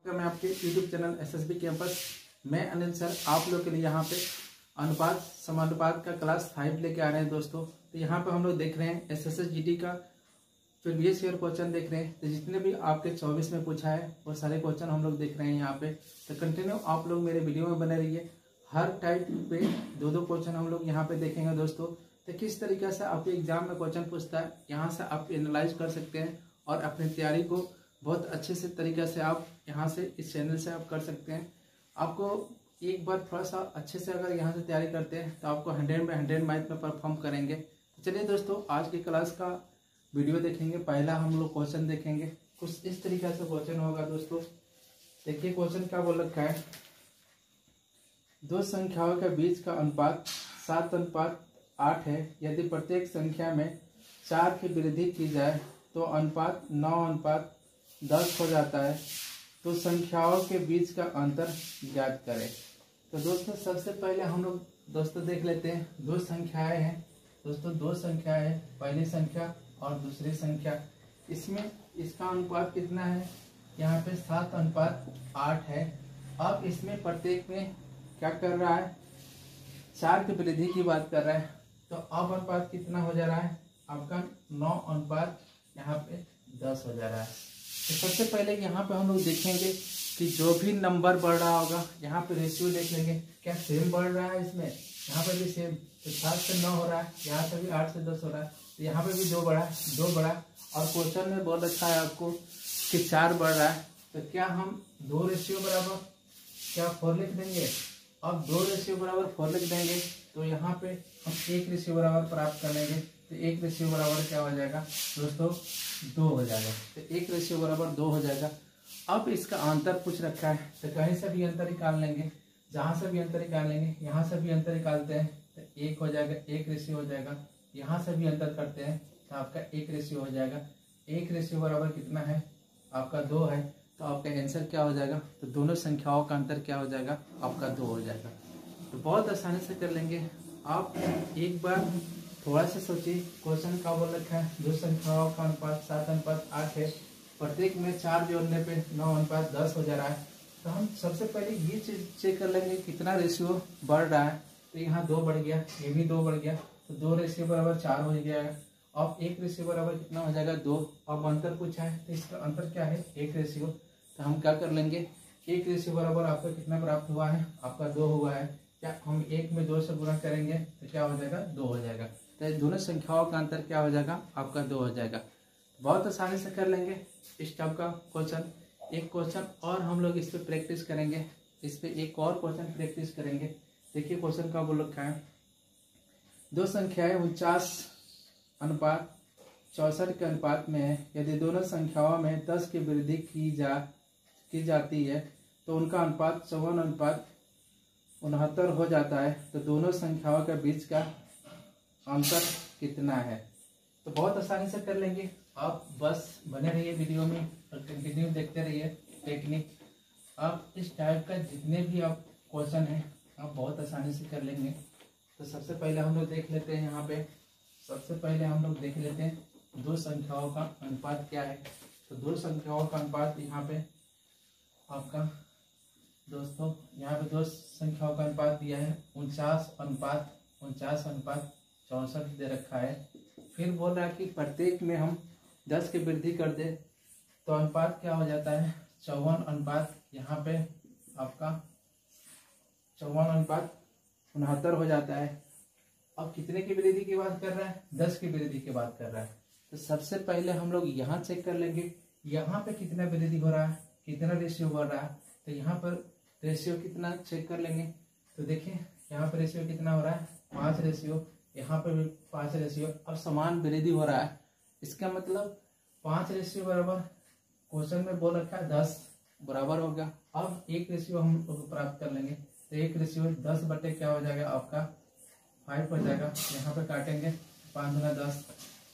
मैं आपके YouTube channel SSB campus, मैं अनिल सर आप लोग के लिए यहाँ पे अनुपात समानुपात का क्लास 5 लेके आ रहे हैं दोस्तों। तो यहाँ पे हम लोग देख रहे हैं SSS GT का प्रीवियस ईयर क्वेश्चन देख रहे हैं। तो जितने भी आपके 24 में पूछा है वो सारे क्वेश्चन हम लोग देख रहे हैं यहाँ पे। तो कंटिन्यू आप लोग मेरे वीडियो में बने रहिए। हर टाइप पे दो क्वेश्चन हम लोग यहाँ पे देखेंगे दोस्तों। तो किस तरीके से आपके एग्जाम में क्वेश्चन पूछता है, यहाँ से आप एनालाइज कर सकते हैं और अपनी तैयारी को बहुत अच्छे से तरीके से आप यहाँ से इस चैनल से आप कर सकते हैं। आपको एक बार थोड़ा सा अच्छे से अगर यहाँ से तैयारी करते हैं तो आपको 100 में 100 मार्क्स में परफॉर्म करेंगे। तो चलिए दोस्तों, आज की क्लास का वीडियो देखेंगे। पहला हम लोग क्वेश्चन देखेंगे, कुछ इस तरीके से क्वेश्चन होगा दोस्तों। देखिए क्वेश्चन क्या बोल रखा है, दो संख्याओं के बीच का अनुपात 7:8 है। यदि प्रत्येक संख्या में 4 की वृद्धि की जाए तो अनुपात 9:10 हो जाता है। तो संख्याओं के बीच का अंतर ज्ञात करें। तो दोस्तों सबसे पहले हम लोग दोस्तों देख लेते हैं, दो संख्याएं हैं दोस्तों, दो संख्याएं हैं, पहली संख्या और दूसरी संख्या। इसमें इसका अनुपात कितना है, यहाँ पे 7:8 है। अब इसमें प्रत्येक में क्या कर रहा है, 4 की वृद्धि की बात कर रहा है। तो अब अनुपात कितना हो जा रहा है आपका 9:10 यहाँ पे 10 हो जा रहा है। तो सबसे पहले यहाँ पे हम लोग देखेंगे कि जो भी नंबर बढ़ रहा होगा, यहाँ पे रेशियो देख लेंगे क्या सेम बढ़ रहा है। इसमें यहाँ पे भी सेम, तो 7 से 9 हो रहा है, यहाँ से भी 8 से 10 हो रहा है। तो यहाँ पे भी 2 बढ़ा, 2 बढ़ा। और क्वेश्चन में बोल रखा है आपको कि 4 बढ़ रहा है। तो क्या हम 2 रेशियो बराबर क्या 4 लिख देंगे। अब 2 रेशियो बराबर 4 लिख देंगे तो यहाँ पे हम 1 रेशियो बराबर प्राप्त कर लेंगे। तो 1 रेशियो बराबर क्या हो जाएगा दोस्तों 2 हो जाएगा। तो 1 रेशियो बराबर 2 हो जाएगा। अब इसका अंतर पूछ रखा है, तो कहीं से भी अंतर निकाल लेंगे, जहाँ से भी अंतर निकाल लेंगे, यहाँ से भी अंतर निकालते हैं तो 1 हो जाएगा, 1 रेशियो हो जाएगा। यहाँ से भी अंतर करते हैं तो आपका 1 रेशियो हो जाएगा। 1 रेशियो बराबर कितना है आपका 2 है। तो आपका आंसर क्या हो जाएगा, तो दोनों संख्याओं का अंतर क्या हो जाएगा आपका 2 हो जाएगा। तो बहुत आसानी से कर लेंगे आप। एक बार थोड़ा सा सोचिए, क्वेश्चन का बोल रखा है दो संख्याओं का अनुपात 7:8 है, प्रत्येक में 4 जोड़ने पे 9:10 हो जा रहा है। तो हम सबसे पहले ये चीज चेक कर लेंगे कितना रेशियो बढ़ रहा है। तो यहाँ 2 बढ़ गया, ये भी 2 बढ़ गया, तो 2 रेशियो बराबर 4 हो जाएगा। अब 1 रेशियो बराबर कितना हो जाएगा 2। अब अंतर पूछा है तो इसका अंतर क्या है 1 रेशियो। तो हम क्या कर लेंगे, 1 रेशियो बराबर आपका कितना प्राप्त हुआ है आपका 2 हुआ है। क्या हम 1 में 2 से गुणा करेंगे तो क्या हो जाएगा 2 हो जाएगा। तो दोनों संख्याओं का अंतर क्या हो जाएगा आपका 2 हो जाएगा। बहुत आसानी से कर लेंगे इस टाइप का क्वेश्चन। एक क्वेश्चन और हम लोग इस पे प्रैक्टिस करेंगे, इस पे एक और क्वेश्चन प्रैक्टिस करेंगे। देखिए क्वेश्चन का बोल रखा है, दो संख्याएं 49:64 के अनुपात में है। यदि दोनों संख्याओं में 10 की वृद्धि की जाती है तो उनका अनुपात 54:69 हो जाता है। तो दोनों संख्याओं के बीच का अंतर कितना है। तो बहुत आसानी से कर लेंगे, आप बस बने रहिए वीडियो में और कंटिन्यू देखते रहिए टेक्निक। आप इस टाइप का जितने भी आप क्वेश्चन हैं आप बहुत आसानी से कर लेंगे। तो सबसे पहले हम लोग देख लेते हैं, यहाँ पे सबसे पहले हम लोग देख लेते हैं दो संख्याओं का अनुपात क्या है। तो दो संख्याओं का अनुपात यहाँ पे आपका दोस्तों, यहाँ पे दो संख्याओं का अनुपात दिया है 49:64 दे रखा है। फिर बोल रहा है कि प्रत्येक में हम 10 की वृद्धि कर दे तो अनुपात क्या हो जाता है 54 यहाँ पे आपका 54:69 हो जाता है। अब कितने की वृद्धि की बात कर रहा है, 10 की वृद्धि की बात कर रहा है। तो सबसे पहले हम लोग यहाँ चेक कर लेंगे, यहाँ पे कितना वृद्धि हो रहा है, कितना रेशियो बढ़ रहा है। तो यहाँ पर रेशियो कितना चेक कर लेंगे। तो देखिए यहाँ पर रेशियो कितना हो रहा है 5 रेशियो, यहाँ पे भी 5 रेशियो। अब समान वृद्धि हो रहा है, इसका मतलब 5 रेशियो बराबर क्वेश्चन में बोल रखा है 10 बराबर होगा। अब 1 रेशियो हम प्राप्त कर लेंगे। तो 1 रेशियो 10 बटे क्या हो जाएगा आपका 5 हो जाएगा। यहाँ पे काटेंगे 5 गुना 10,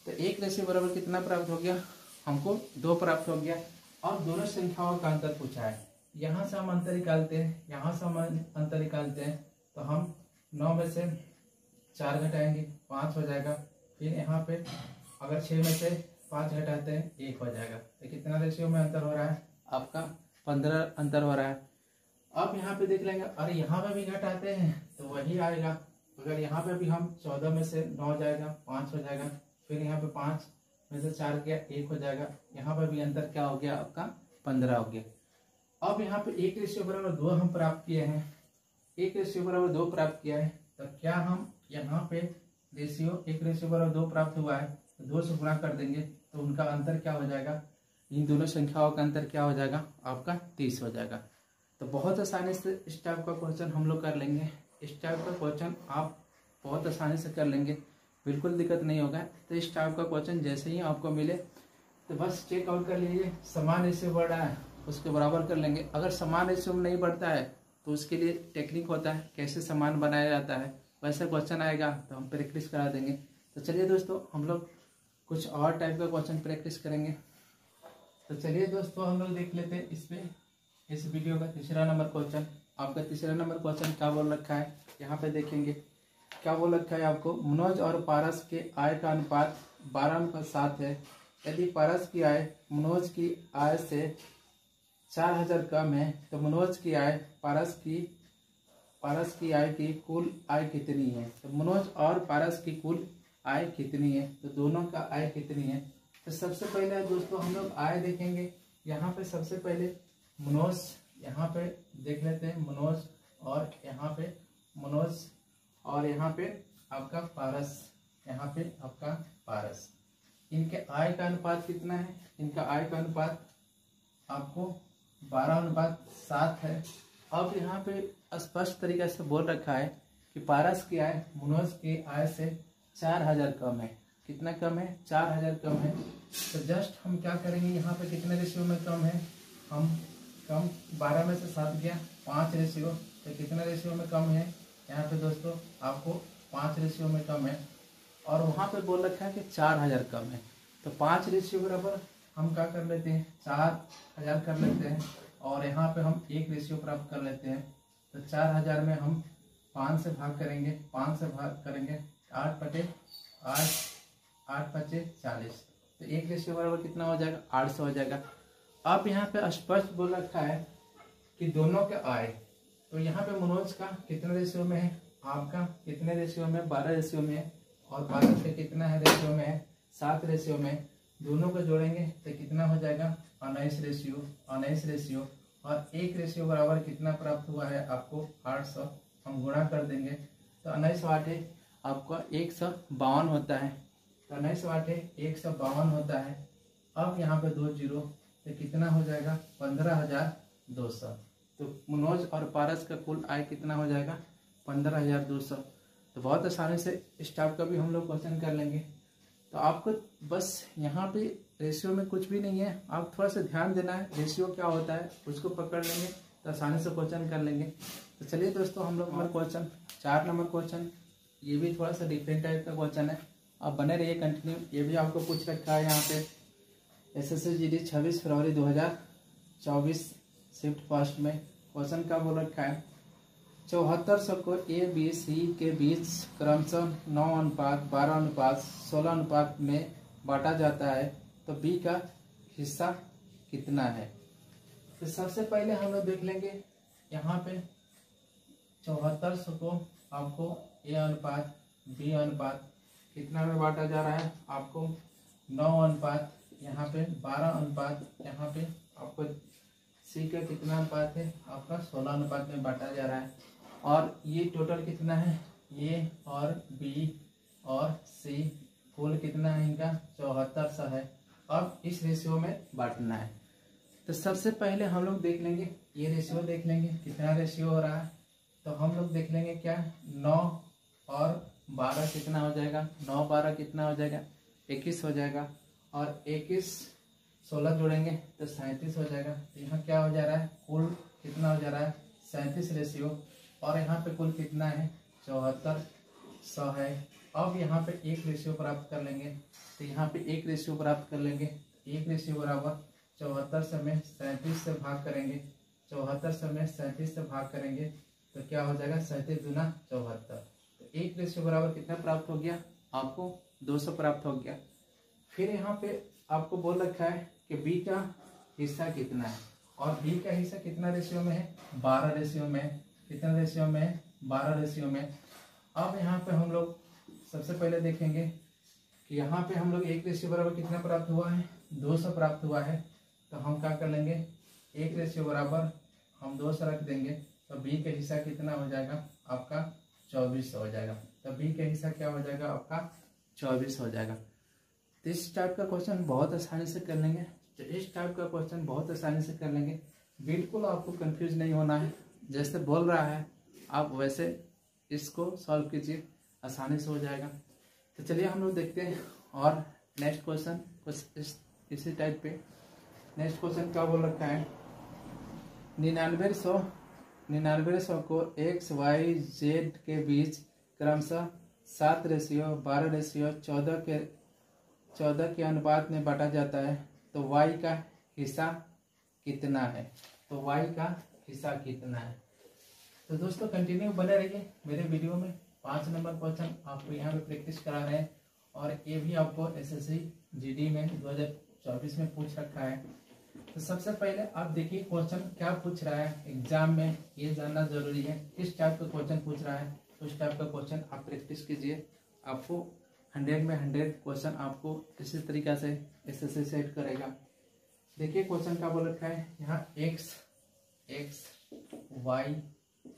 तो 1 रेशियो बराबर कितना प्राप्त हो गया हमको 2 प्राप्त हो गया। और दोनों संख्याओं का अंतर पूछा है, यहाँ से हम अंतर निकालते हैं, यहाँ से हम अंतर निकालते हैं। तो हम 9 में से 4 घटाएंगे 5 हो जाएगा। फिर यहाँ पे अगर 6 में से 5 घटाते हैं 1 हो जाएगा। तो कितना रेशियो में अंतर हो रहा है आपका 15 अंतर हो रहा है। अब यहाँ पे देख लेंगे, अरे यहाँ पे भी घटाते हैं तो वही आएगा। अगर यहाँ पे भी हम 14 में से 9 जाएगा 5 हो जाएगा, फिर यहाँ पे 5 में से 4 गया 1 हो जाएगा। यहाँ पे भी अंतर क्या हो गया आपका 15 हो गया। अब यहाँ पे 1:2 हम प्राप्त किए हैं, 1:2 प्राप्त किया है, तो क्या हम यहाँ पे रेशियो 1:2 प्राप्त हुआ है तो 2 से गुणा कर देंगे तो उनका अंतर क्या हो जाएगा, इन दोनों संख्याओं का अंतर क्या हो जाएगा आपका 30 हो जाएगा। तो बहुत आसानी से इस टाइप का क्वेश्चन हम लोग कर लेंगे। इस टाइप का क्वेश्चन आप बहुत आसानी से कर लेंगे, बिल्कुल दिक्कत नहीं होगा। तो इस टाइप का क्वेश्चन जैसे ही आपको मिले तो बस चेक आउट कर लीजिए, समान रेशियो बढ़ रहा है उसके बराबर कर लेंगे। अगर समान रेशियो में नहीं बढ़ता है तो उसके लिए टेक्निक होता है कैसे समान बनाया जाता है, वैसे क्वेश्चन आएगा तो हम प्रैक्टिस करा देंगे। तो चलिए दोस्तों हम लोग कुछ और टाइप का क्वेश्चन प्रैक्टिस करेंगे। तो चलिए दोस्तों हम लोग देख लेते हैं इसमें इस वीडियो का तीसरा नंबर क्वेश्चन। आपका तीसरा नंबर क्वेश्चन क्या बोल रखा है, यहाँ पे देखेंगे क्या बोल रखा है आपको। मनोज और पारस के आय का अनुपात 12:7 है। यदि पारस की आय मनोज की आय से 4000 कम है तो मनोज की आय पारस की आय की कुल आय कितनी है। तो मनोज और पारस की कुल आय कितनी है, तो दोनों का आय कितनी है। तो सबसे पहले दोस्तों हम लोग आय देखेंगे। यहाँ पे सबसे पहले मनोज यहाँ पे देख लेते हैं, मनोज और यहाँ पे मनोज और यहाँ पे आपका पारस, यहाँ पे आपका पारस, इनके आय का अनुपात कितना है। इनका आय का अनुपात आपको 12:7 है। अब यहाँ पे स्पष्ट तरीके से बोल रखा है कि पारस की आय मनोज की आय से 4000 कम है। कितना कम है, 4000 कम है। तो जस्ट हम क्या करेंगे, यहाँ पे कितने रेशियो में कम है, हम कम 12 में से 7 गया 5 रेशियो, तो कितना रेशियो में कम है यहाँ पे दोस्तों आपको 5 रेशियो में कम है। और वहाँ पे बोल रखा है कि 4000 कम है, तो 5 रेशियो बराबर हम क्या कर लेते हैं 4000 कर लेते हैं, और यहाँ पे हम 1 रेशियो प्राप्त कर लेते हैं। तो 4000 में हम 5 से भाग करेंगे, 5 से भाग करेंगे 8/8 तो 1 रेशियो बराबर कितना हो जाएगा 800 हो जाएगा। अब यहाँ पे स्पष्ट बोल रखा है कि दोनों के आय, तो यहाँ पे मनोज का कितने रेशियो में है, आपका कितने रेशियो में 12 रेशियो में है, और पारस का कितना है रेशियो में है 7 रेशियो में। दोनों को जोड़ेंगे तो कितना हो जाएगा 19 रेशियो, और 1 रेशियो बराबर कितना प्राप्त हुआ है आपको 800। हम गुणा कर देंगे तो 19/8 आपका 152 होता है। तो 19/8 152 होता है। अब यहाँ पे 2 जीरो तो कितना हो जाएगा 15,200। तो मनोज और पारस का कुल आय कितना हो जाएगा 15,200। तो बहुत आसानी से इस टाइप का भी हम लोग क्वेश्चन कर लेंगे। तो आपको बस यहाँ पे रेशियो में कुछ भी नहीं है, आप थोड़ा सा ध्यान देना है रेशियो क्या होता है, उसको पकड़ लेंगे तो आसानी से क्वेश्चन कर लेंगे। तो चलिए दोस्तों हम लोग हमारा क्वेश्चन 4 नंबर क्वेश्चन, ये भी थोड़ा सा डिफरेंट टाइप का क्वेश्चन है, आप बने रहिए कंटिन्यू। ये भी आपको पूछ रखा है यहाँ पे SSGD 26 फरवरी 2024 शिफ्ट फर्स्ट में। क्वेश्चन का बोल रखा है 7400 को ABC के बीच क्रमशः 9:12:16 में बांटा जाता है, तो B का हिस्सा कितना है। तो सबसे पहले हम लोग देख लेंगे यहाँ पे 7400 को आपको A अनुपात B अनुपात कितना में बांटा जा रहा है, आपको 9 अनुपात यहाँ पे 12 अनुपात यहाँ पे आपको C का कितना अनुपात है, आपका 16 अनुपात में बांटा जा रहा है। और ये टोटल कितना है, ये और B और C कुल कितना है इनका 7400 है। अब इस रेशियो में बांटना है। तो सबसे पहले हम लोग देख लेंगे, ये रेशियो देख लेंगे कितना रेशियो हो रहा है। तो हम लोग देख लेंगे क्या 9 और 12 कितना हो जाएगा, 9-12 कितना हो जाएगा 21 हो जाएगा, और 21 16 जोड़ेंगे तो 37 हो जाएगा। तो यहाँ क्या हो जा रहा है, कुल कितना हो जा रहा है 37 रेशियो, और यहाँ पे कुल कितना है 7400 है। अब यहाँ पे 1 रेशियो प्राप्त कर लेंगे, तो यहाँ पे 1 रेशियो प्राप्त कर लेंगे। 1 रेशियो बराबर 7400 में 37 से भाग करेंगे, 7400 में 37 से भाग करेंगे तो क्या हो जाएगा 37 दूना 74। तो 1 रेशियो बराबर कितना प्राप्त हो गया, आपको 200 प्राप्त हो गया। फिर यहाँ पे आपको बोल रखा है कि B का हिस्सा कितना है। और बी का हिस्सा कितना रेशियो में है, 12 रेशियो में। कितना रेशियो में है, 12 रेशियो में। अब यहाँ पे हम लोग सबसे पहले देखेंगे कि यहाँ पे हम लोग 1 रेशियो बराबर कितना प्राप्त हुआ है, 200 प्राप्त हुआ है। तो हम क्या कर लेंगे, 1 रेशियो बराबर हम 200 रख देंगे, तो बी का हिस्सा कितना हो जाएगा आपका 2400 हो जाएगा। तो बी का हिस्सा क्या हो जाएगा आपका 24 हो जाएगा। तो इस टाइप का क्वेश्चन बहुत आसानी से कर लेंगे। तो इस टाइप का क्वेश्चन बहुत आसानी से कर लेंगे, बिल्कुल आपको कंफ्यूज नहीं होना है। जैसे बोल रहा है आप वैसे इसको सॉल्व कीजिए, आसानी से हो जाएगा। तो चलिए हम लोग देखते हैं और नेक्स्ट क्वेश्चन कुछ इसी टाइप पे। नेक्स्ट क्वेश्चन क्या बोल रखा है, 9900 को एक्स वाई जेड के बीच क्रमशः 7 रेशियो 12 रेशियो 14 के अनुपात में बांटा जाता है, तो वाई का हिस्सा कितना है। तो वाई का हिस्सा कितना है। तो दोस्तों कंटिन्यू बने रहिए मेरे वीडियो में। 5 नंबर क्वेश्चन आपको यहाँ पे प्रैक्टिस करा रहे हैं और ये भी आपको एसएससी जीडी में 2024 में पूछ रखा है। तो सबसे पहले आप देखिए क्वेश्चन क्या पूछ रहा है एग्जाम में, ये जानना जरूरी है। किस टाइप का क्वेश्चन पूछ रहा है, उस टाइप का क्वेश्चन आप प्रैक्टिस कीजिए। आपको 100 में 100 क्वेश्चन आपको इसी तरीका से एसएससी सेट करेगा। देखिए क्वेश्चन क्या बोल रखा है, यहाँ एक्स वाई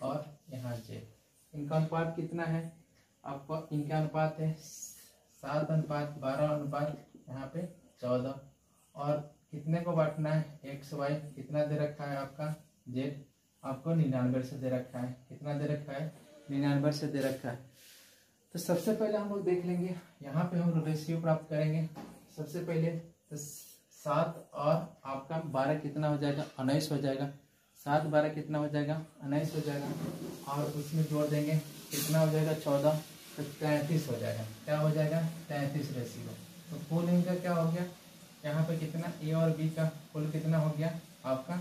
और यहाँ जेड, इनका अनुपात कितना है आपको, इनका अनुपात है 7:12 यहाँ पे 14। और कितने को बांटना है, एक्स वाई कितना दे रखा है आपका, जेड आपको 99 से दे रखा है। कितना दे रखा है, 99 से दे रखा है। तो सबसे पहले हम लोग देख लेंगे, यहाँ पे हम लोग रेशियो प्राप्त करेंगे। सबसे पहले तो 7 और आपका 12 कितना हो जाएगा, 19 हो जाएगा। 7 12 कितना हो जाएगा, 19 हो जाएगा। और उसमें जोड़ देंगे कितना हो जाएगा 14, तो 33 हो जाएगा। क्या हो जाएगा 33 रेशियो। तो कुल इनका क्या हो गया, यहाँ पे कितना ए और बी का कुल कितना हो गया आपका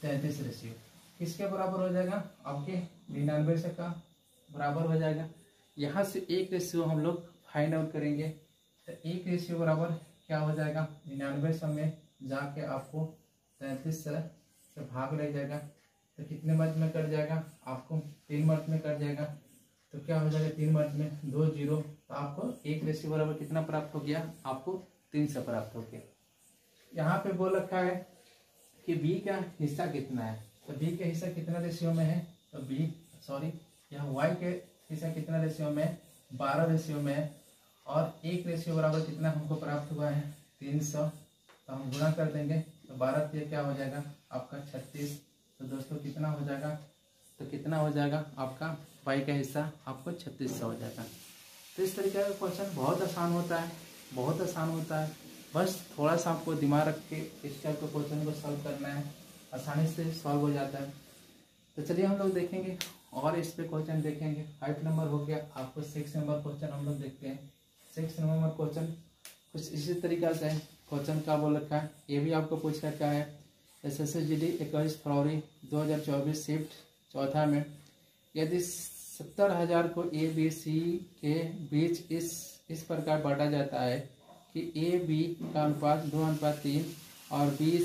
33 रेशियो। किसके बराबर हो जाएगा, आपके 99 से का बराबर हो जाएगा। यहाँ से 1 रेशियो हम लोग फाइंड आउट करेंगे। तो 1 रेशियो बराबर क्या हो जाएगा, 99 सौ में जाके आपको 33 से भाग ले जाएगा। तो कितने मर्ज में कट जाएगा, आपको 3 मर्ज में कट जाएगा। तो क्या हो जाएगा 3 मर्ज में 2 0, तो आपको 1 रेशियो बराबर कितना प्राप्त हो गया, आपको 300 प्राप्त हो गया। यहाँ पे बोल रखा है कि बी का हिस्सा कितना है। तो बी का हिस्सा कितना रेशियो में है, तो यहाँ वाई के हिस्सा कितना रेशियो में है, 12 रेशियो में है। और 1 रेशियो बराबर कितना हमको प्राप्त हुआ है 300। तो हम गुणा कर देंगे, तो 12 से क्या हो जाएगा आपका 36। तो दोस्तों कितना हो जाएगा, तो कितना हो जाएगा आपका वाई का हिस्सा आपको 3600 हो जाएगा। तो इस तरीके का क्वेश्चन बहुत आसान होता है, बहुत आसान होता है। बस थोड़ा सा आपको दिमाग रख के इस टाइप के क्वेश्चन को सॉल्व करना है, आसानी से सॉल्व हो जाता है। तो चलिए हम लोग देखेंगे और इस पे क्वेश्चन देखेंगे। 5 नंबर हो गया, आपको 6 नंबर क्वेश्चन हम लोग देखते हैं। 6 नंबर क्वेश्चन कुछ इसी तरीका से है। क्वेश्चन क्या बोल रखा है, ये भी आपको पूछ रखा है एसएससी जीडी 21 फरवरी 2024 शिफ्ट चौथा में। यदि 70,000 को ए बी सी के बीच इस प्रकार बांटा जाता है कि ए बी का अनुपात 2:3 और बी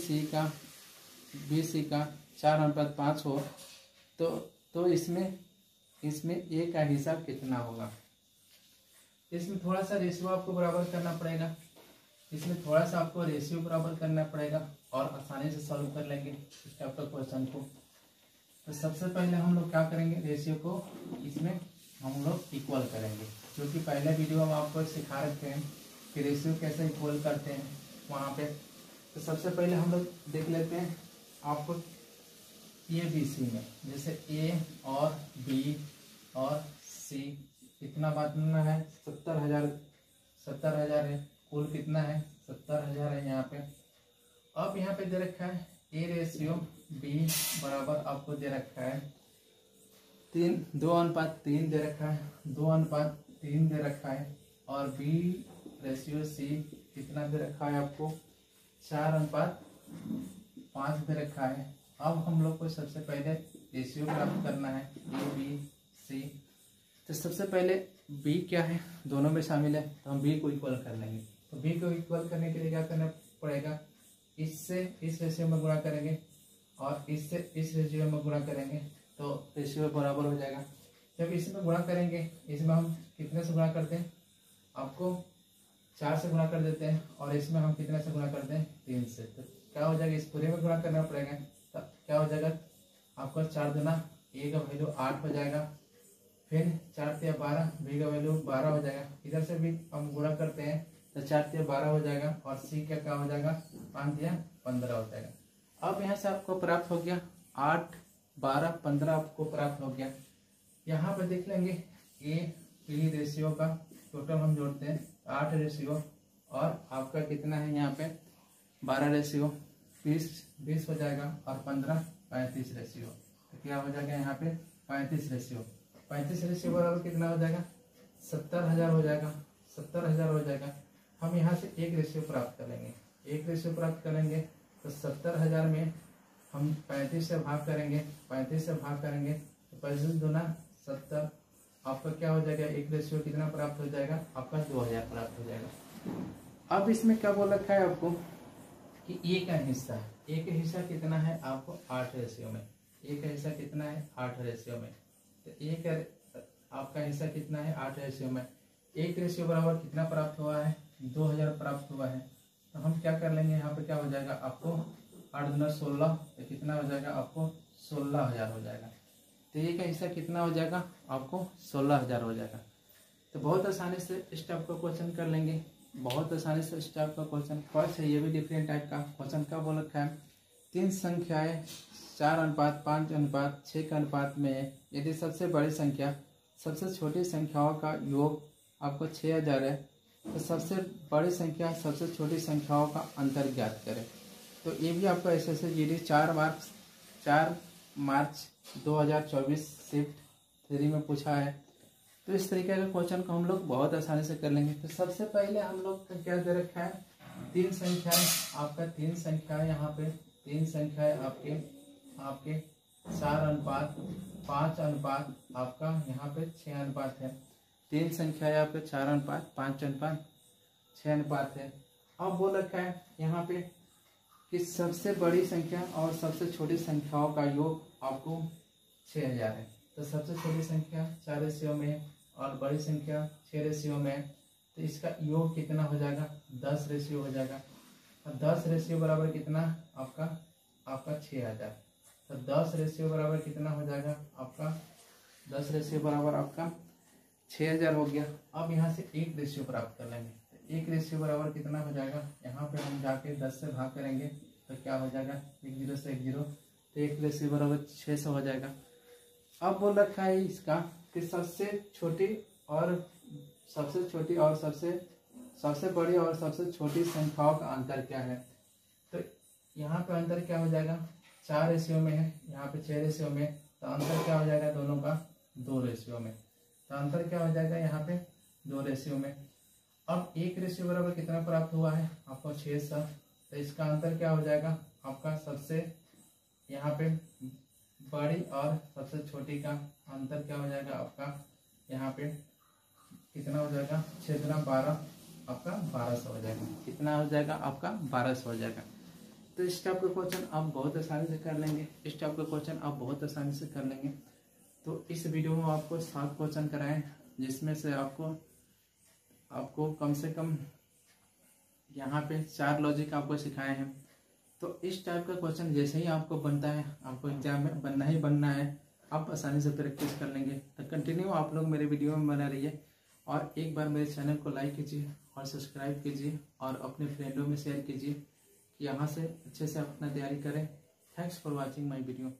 सी का 4:5 हो, तो इसमें ए का हिसाब कितना होगा। इसमें थोड़ा सा रेशियो आपको बराबर करना पड़ेगा, इसमें थोड़ा सा आपको रेशियो बराबर करना पड़ेगा और आसानी से सॉल्व कर लेंगे इस टाइप का क्वेश्चन को। तो सबसे पहले हम लोग क्या करेंगे, रेशियो को इसमें हम लोग इक्वल करेंगे, क्योंकि पहले वीडियो हम आपको सिखा रखे हैं कि रेशियो कैसे इक्वल करते हैं वहाँ पे। तो सबसे पहले हम लोग देख लेते हैं आपको ए बी सी में, जैसे ए और बी और सी कितना बांटना है, 70,000 है। कुल कितना है 70,000 है यहाँ पे। अब यहाँ पे दे रखा है ए रेशियो बी बराबर आपको दे रखा है 2:3 दे रखा है, 2:3 दे रखा है। और बी रेशियो सी कितना दे रखा है आपको 4:5 दे रखा है। अब हम लोग को सबसे पहले रेशियो प्राप्त करना है ए बी सी। तो सबसे पहले बी क्या है, दोनों में शामिल है, तो हम बी को इक्वल कर लेंगे। तो बी को इक्वल करने के लिए क्या करना पड़ेगा, इससे इस रेशियो में गुणा करेंगे और इससे इस रेशियो में गुणा करेंगे तो रेशियो बराबर हो जाएगा। जब इसमें गुणा करेंगे, इसमें हम कितने से गुणा करते हैं, आपको 4 से गुणा कर देते हैं, और इसमें हम कितने से गुणा करते हैं, 3 से। तो क्या हो जाएगा, इस पूरे में गुणा करना पड़ेगा। तब क्या हो जाएगा, आपका 4 दूना ए का वैल्यू 8 हो जाएगा, फिर 4 तिया 12, बी का वैल्यू 12 हो जाएगा। इधर से भी हम गुणा करते हैं तो 4 तिया 12 हो जाएगा, और सी क्या हो जाएगा, 5 तिया 15 हो जाएगा। अब यहाँ से आपको प्राप्त हो गया 8, 12, 15 आपको प्राप्त हो गया। यहाँ पर देख लेंगे ए पी रेशियो का टोटल हम जोड़ते हैं 8 रेशियो, और आपका कितना है यहाँ पे 12 रेशियो, 20 हो जाएगा, और 15 35 रेशियो। तो क्या हो जाएगा यहाँ पे 35 रेशियो। 35 रेशियो बराबर कितना हो जाएगा, 70,000 हो जाएगा। 70,000 हो जाएगा। हम यहाँ से एक रेशियो प्राप्त करेंगे, एक रेशियो प्राप्त करेंगे तो 70,000 में हम 35 से भाग करेंगे, 35 से भाग करेंगे तो 35 दूना 70, आपका क्या हो जाएगा, एक रेशियो कितना प्राप्त हो जाएगा, आपका 2000 प्राप्त हो जाएगा। अब इसमें क्या बोल रखा है आपको कि ए का हिस्सा, ए का हिस्सा कितना है आपको 8 रेशियो में, ए का हिस्सा कितना है 8 रेशियो में। तो ए का आपका हिस्सा कितना है 8 रेशियो में। एक रेशियो बराबर कितना प्राप्त हुआ है, 2000 प्राप्त हुआ है। तो हम क्या कर लेंगे, यहाँ पे क्या हो जाएगा आपको 8 दूना 16, तो कितना हो जाएगा आपको 16,000 हो जाएगा। तो ये का हिस्सा कितना हो जाएगा आपको 16,000 हो जाएगा। तो बहुत आसानी से इस टाइप का क्वेश्चन कर लेंगे, बहुत आसानी से इस टाइप का क्वेश्चन। फर्स्ट है ये भी डिफरेंट टाइप का क्वेश्चन। क्या बोल रखा है, 3 संख्याएं 4:5:6 के अनुपात में यदि सबसे बड़ी संख्या सबसे छोटी संख्याओं का योग आपको 6000 है, तो सबसे बड़ी संख्या सबसे छोटी संख्याओं का अंतर ज्ञात करें। तो ये भी आपका एसएससी जीडी 4 मार्च 2024 शिफ्ट 3 में पूछा है। तो इस तरीके का क्वेश्चन को हम लोग बहुत आसानी से कर लेंगे। तो सबसे पहले हम लोग का क्या दे रखा है, 3 संख्याएं, आपका 3 संख्याएं, यहाँ पे 3 संख्याएं आपके 4:5 अनुपात आपका यहाँ पे 6 अनुपात है। 3 संख्याएं आपके 4:5 अनुपात है। अब बोल रखा है यहाँ पे कि सबसे बड़ी संख्या और सबसे छोटी संख्याओं का योग आपको 6000 है। तो सबसे छोटी संख्या 4 रेशियो में और बड़ी संख्या 6 रेशियो में, तो इसका योग कितना हो जाएगा, 10 रेशियो हो जाएगा। और 10 रेशियो बराबर कितना आपका 6000। तो 10 रेशियो बराबर कितना हो जाएगा आपका, 10 रेशियो बराबर आपका 6000 हो गया। अब यहाँ से एक रेशियो प्राप्त कर लेंगे। तो एक रेशियो बराबर कितना हो जाएगा, यहाँ पे हम जाके 10 से भाग करेंगे तो क्या हो जाएगा, 1 0 से 1 0, तो एक रेशियो बराबर 600 हो जाएगा। अब बोल रखा है इसका कि सबसे छोटी और सबसे बड़ी और सबसे छोटी संख्याओं का अंतर क्या है। तो यहाँ पे अंतर क्या हो जाएगा, 4 रेशियो में है, यहाँ पे 6 रेशियो में, तो अंतर क्या हो जाएगा दोनों का 2 रेशियो में। तो अंतर क्या हो जाएगा यहाँ पे 2 रेशियो में। अब एक रेशियो बराबर कितना प्राप्त हुआ है आपको 600, तो इसका अंतर क्या हो जाएगा आपका सबसे यहाँ पे बड़ी और सबसे छोटी का अंतर क्या हो जाएगा आपका यहाँ पे कितना हो जाएगा, 6 गुना 12 आपका 1200 हो जाएगा। कितना हो जाएगा आपका 1200 हो जाएगा। तो इस टाइप का क्वेश्चन आप बहुत आसानी से कर लेंगे, इस टाइप का क्वेश्चन आप बहुत आसानी से कर लेंगे। तो इस वीडियो में आपको 7 क्वेश्चन कराएं, जिसमें से आपको कम से कम यहाँ पे 4 लॉजिक आपको सिखाए हैं। तो इस टाइप का क्वेश्चन जैसे ही आपको बनता है, आपको एग्जाम में बनना है, आप आसानी से प्रैक्टिस कर लेंगे। तो कंटिन्यू आप लोग मेरे वीडियो में बना रहिए, और एक बार मेरे चैनल को लाइक कीजिए और सब्सक्राइब कीजिए, और अपने फ्रेंडों में शेयर कीजिए कि यहाँ से अच्छे से अपना तैयारी करें। Thanks for watching my video.